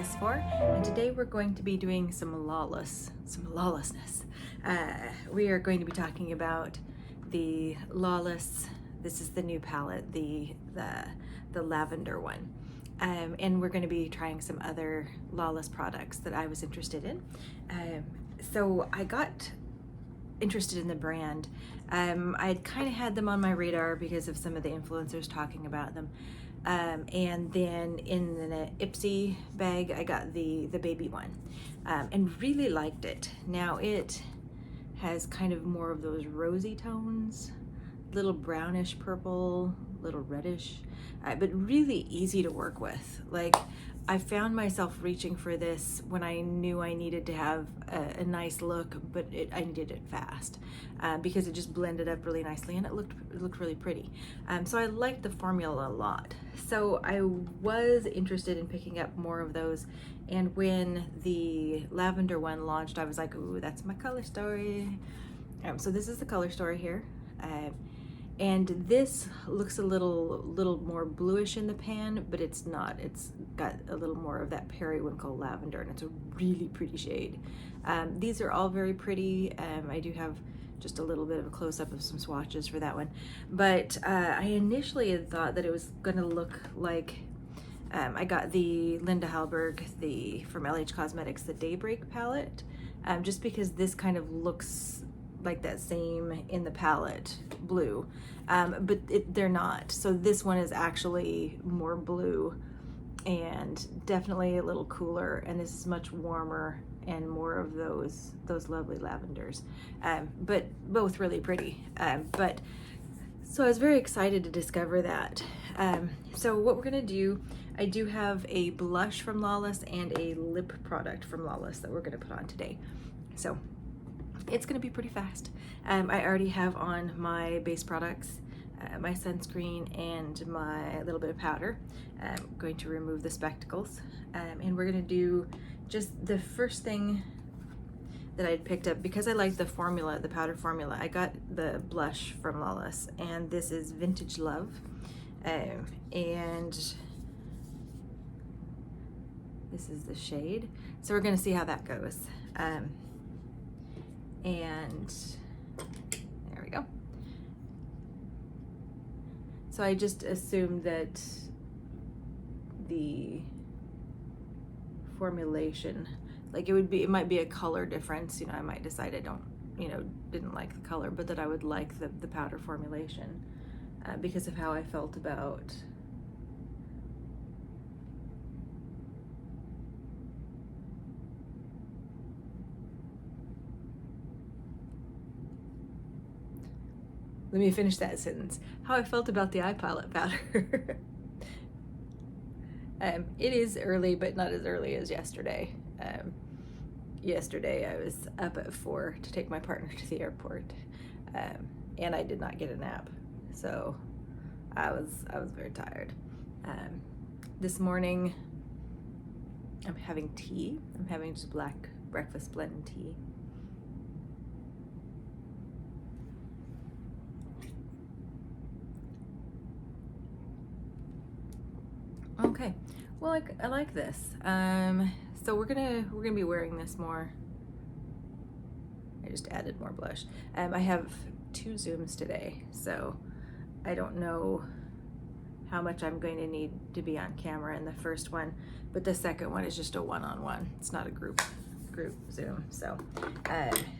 Miss 4, and today we're going to be doing some lawlessness. We are going to be talking about the Lawless. This is the new palette, the Lavender one. And we're going to be trying some other Lawless products that I was interested in. So I got interested in the brand. I'd kind of had them on my radar because of some of the influencers talking about them. And then in the Ipsy bag, I got the baby one, and really liked it. Now it has kind of more of those rosy tones, little brownish purple, little reddish, but really easy to work with. Like, I found myself reaching for this when I knew I needed to have a nice look, but I needed it fast because it just blended up really nicely and it looked really pretty. So I liked the formula a lot. So I was interested in picking up more of those. And when the Lavender one launched, I was like, ooh, that's my color story. So this is the color story here. And this looks a little more bluish in the pan, but it's not. It's got a little more of that periwinkle lavender, and it's a really pretty shade. These are all very pretty. I do have just a little bit of a close-up of some swatches for that one. But I initially had thought that it was gonna look like, I got the Linda Hallberg, from LH Cosmetics, the Daybreak palette, just because this kind of looks like that same in the palette blue, but they're not. So this one is actually more blue and definitely a little cooler, and this is much warmer and more of those lovely lavenders, but both really pretty. But so I was very excited to discover that. So what we're gonna do, I do have a blush from Lawless and a lip product from Lawless that we're gonna put on today. So it's gonna be pretty fast. I already have on my base products, my sunscreen and my little bit of powder. I'm going to remove the spectacles, and we're gonna do just the first thing that I'd picked up because I like the formula, the powder formula. I got the blush from Lawless, and this is Vintage Love, and this is the shade. So we're gonna see how that goes. And there we go. So I just assumed that the formulation, like it might be a color difference. You know, I might decide I don't, didn't like the color, but that I would like the powder formulation because of how I felt about let me finish that sentence. How I felt about the eye palette powder. It is early, but not as early as yesterday. Yesterday I was up at 4 to take my partner to the airport, and I did not get a nap, so I was very tired. This morning I'm having tea. I'm having just black breakfast blend tea. Okay, well, I like this. So we're gonna be wearing this more. I just added more blush. I have 2 Zooms today, so I don't know how much I'm going to need to be on camera in the first one, but the second one is just a one-on-one. It's not a group Zoom. So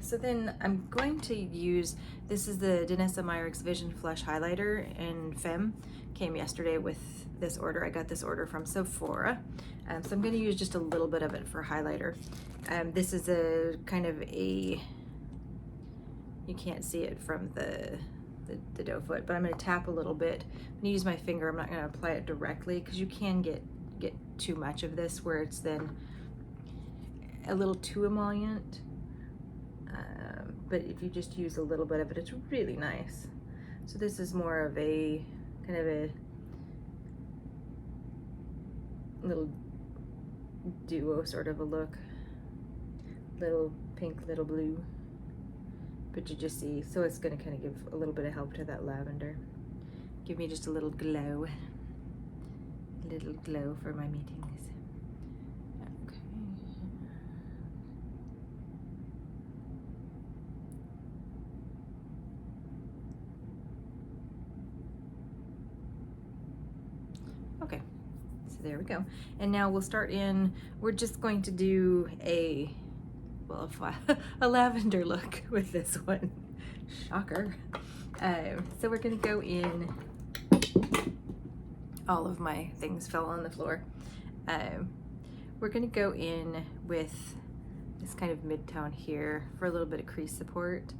so then I'm going to use, this is the Danessa Myricks Vision Flush Highlighter in Femme. Came yesterday with this order. I got this order from Sephora. So I'm going to use just a little bit of it for highlighter. This is a kind of a, you can't see it from the doe foot, but I'm going to tap a little bit. I'm going to use my finger. I'm not going to apply it directly because you can get too much of this where it's then a little too emollient. But if you just use a little bit of it, it's really nice. So this is more of a kind of a little duo sort of a look. Little pink, little blue. But you just see, so it's going to kind of give a little bit of help to that lavender. Give me just a little glow for my meetings. Okay, so there we go. And now we'll start in, we're just going to do a lavender look with this one. Shocker. So we're gonna go in, all of my things fell on the floor. We're gonna go in with this kind of mid-tone here for a little bit of crease support.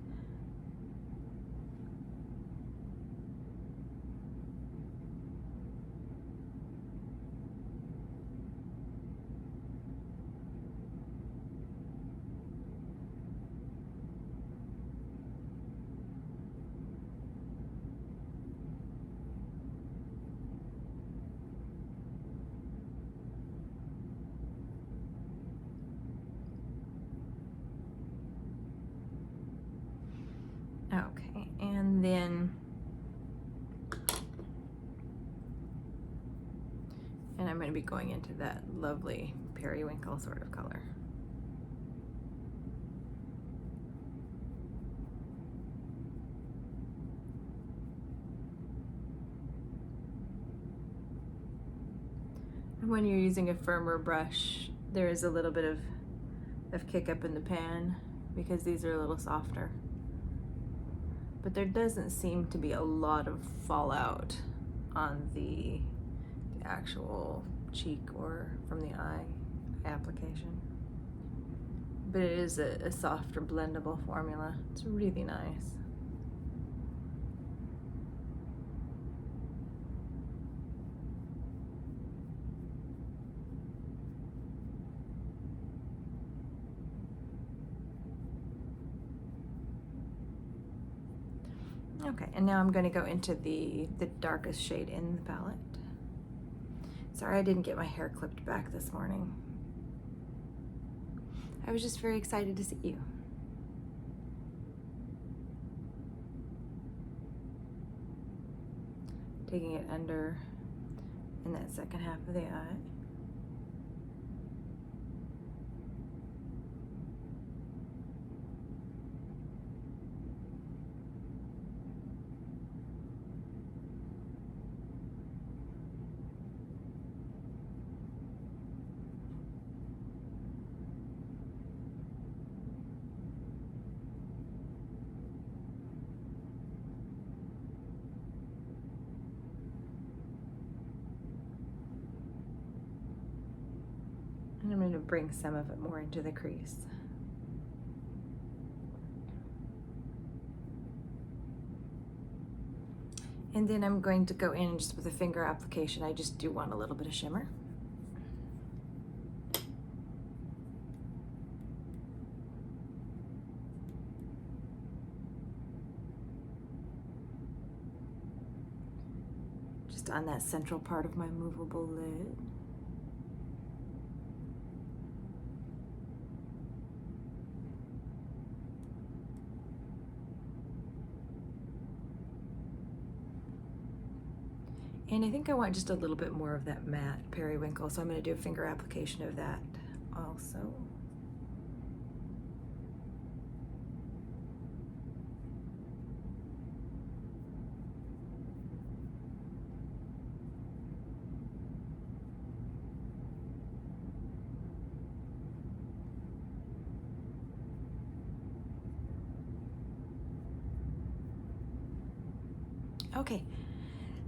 Okay, and then, I'm going to be going into that lovely periwinkle sort of color. And when you're using a firmer brush, there is a little bit of kick up in the pan because these are a little softer. But there doesn't seem to be a lot of fallout on the actual cheek or from the eye application. But it is a softer blendable formula. It's really nice. Okay, and now I'm going to go into the darkest shade in the palette. Sorry I didn't get my hair clipped back this morning. I was just very excited to see you. Taking it under in that second half of the eye. And I'm going to bring some of it more into the crease. And then I'm going to go in just with a finger application. I just do want a little bit of shimmer. Just on that central part of my movable lid. And I think I want just a little bit more of that matte periwinkle, so I'm going to do a finger application of that also. Okay.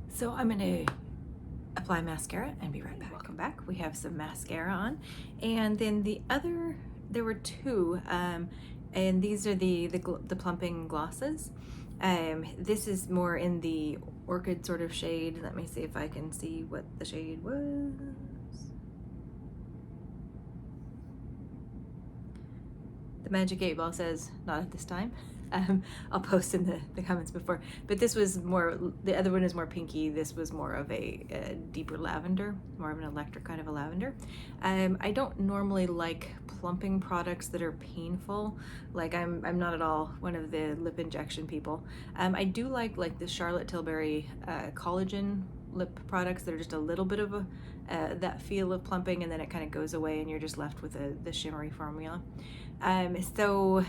So I'm going to apply mascara and be right back. Welcome back. We have some mascara on. And then there were two, and these are the plumping glosses. This is more in the orchid sort of shade. Let me see if I can see what the shade was. The Magic 8 Ball says, not at this time. I'll post in the comments before, but this was more, the other one is more pinky. This was more of a deeper lavender, more of an electric kind of a lavender. I don't normally like plumping products that are painful. Like I'm not at all one of the lip injection people. I do like the Charlotte Tilbury collagen lip products that are just a little bit of that feel of plumping, and then it kind of goes away and you're just left with the shimmery formula. So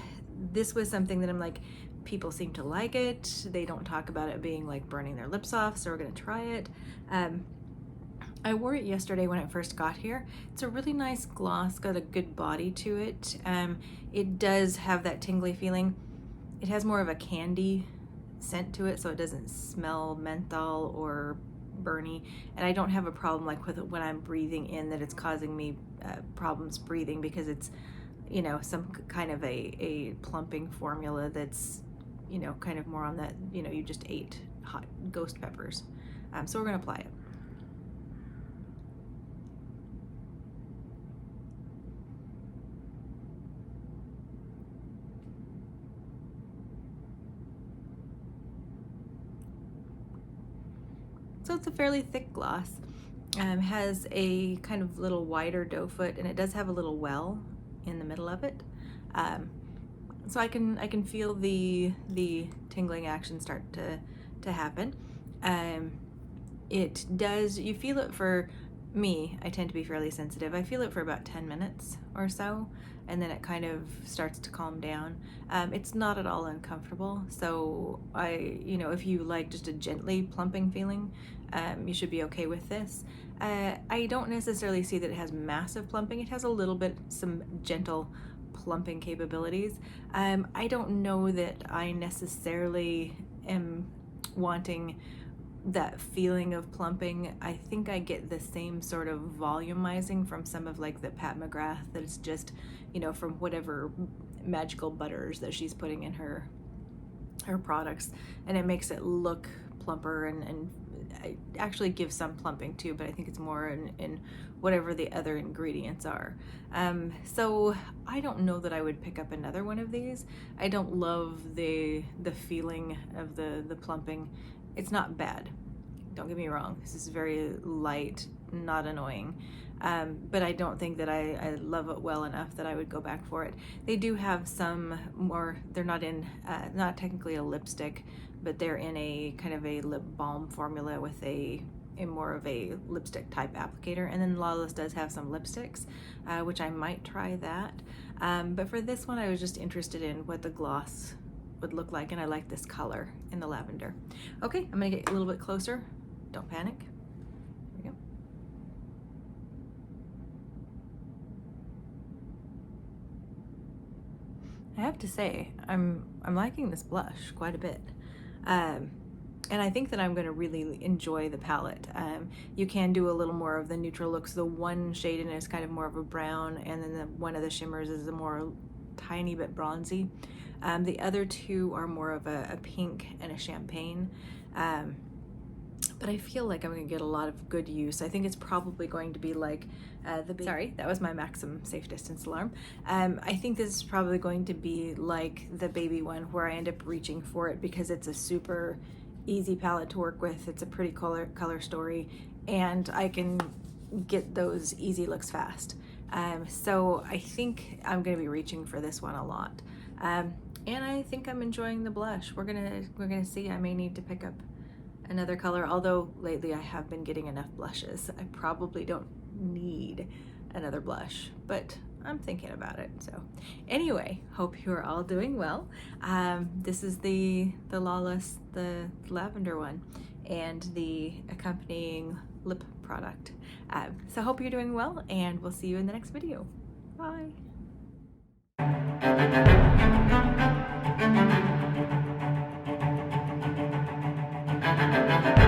this was something that I'm like, people seem to like it. They don't talk about it being like burning their lips off, so we're gonna try it. I wore it yesterday when it first got here. It's a really nice gloss, got a good body to it. It does have that tingly feeling. It has more of a candy scent to it, so it doesn't smell menthol or burny. And I don't have a problem like with it when I'm breathing in that it's causing me problems breathing, because it's, you know, some kind of a plumping formula that's, you know, kind of more on that, you know, you just ate hot ghost peppers. So we're gonna apply it. So it's a fairly thick gloss. Has a kind of little wider doe foot, and it does have a little well in the middle of it. So I can feel the tingling action start to happen. It does, you feel it for me, I tend to be fairly sensitive. I feel it for about 10 minutes or so, and then it kind of starts to calm down. It's not at all uncomfortable, so you know, if you like just a gently plumping feeling, you should be okay with this. I don't necessarily see that it has massive plumping. It has a little bit, some gentle plumping capabilities. I don't know that I necessarily am wanting that feeling of plumping. I think I get the same sort of volumizing from some of like the Pat McGrath that is just, you know, from whatever magical butters that she's putting in her products, and it makes it look plumper, and I actually give some plumping too, but I think it's more in whatever the other ingredients are. So I don't know that I would pick up another one of these. I don't love the feeling of the plumping. It's not bad, don't get me wrong. This is very light, not annoying. But I don't think that I love it well enough that I would go back for it. They do have some more, they're not in, not technically a lipstick, but they're in a kind of a lip balm formula with a more of a lipstick type applicator. And then Lawless does have some lipsticks, which I might try that. But for this one, I was just interested in what the gloss would look like, and I like this color in the lavender. Okay, I'm gonna get a little bit closer. Don't panic. Here we go. I have to say, I'm liking this blush quite a bit. And I think that I'm going to really enjoy the palette. You can do a little more of the neutral looks. The one shade in it is kind of more of a brown, and then one of the shimmers is a more tiny bit bronzy. The other two are more of a pink and a champagne. But I feel like I'm going to get a lot of good use. I think it's probably going to be like sorry, that was my Maxim safe distance alarm. I think this is probably going to be like the baby one, where I end up reaching for it because it's a super easy palette to work with. It's a pretty color story, and I can get those easy looks fast. So I think I'm going to be reaching for this one a lot. And I think I'm enjoying the blush. We're gonna see. I may need to pick up another color, although lately I have been getting enough blushes. I probably don't need another blush, but I'm thinking about it. So anyway, hope you're all doing well. This is the Lawless, the lavender one, and the accompanying lip product. So hope you're doing well, and we'll see you in the next video. Bye. Thank you.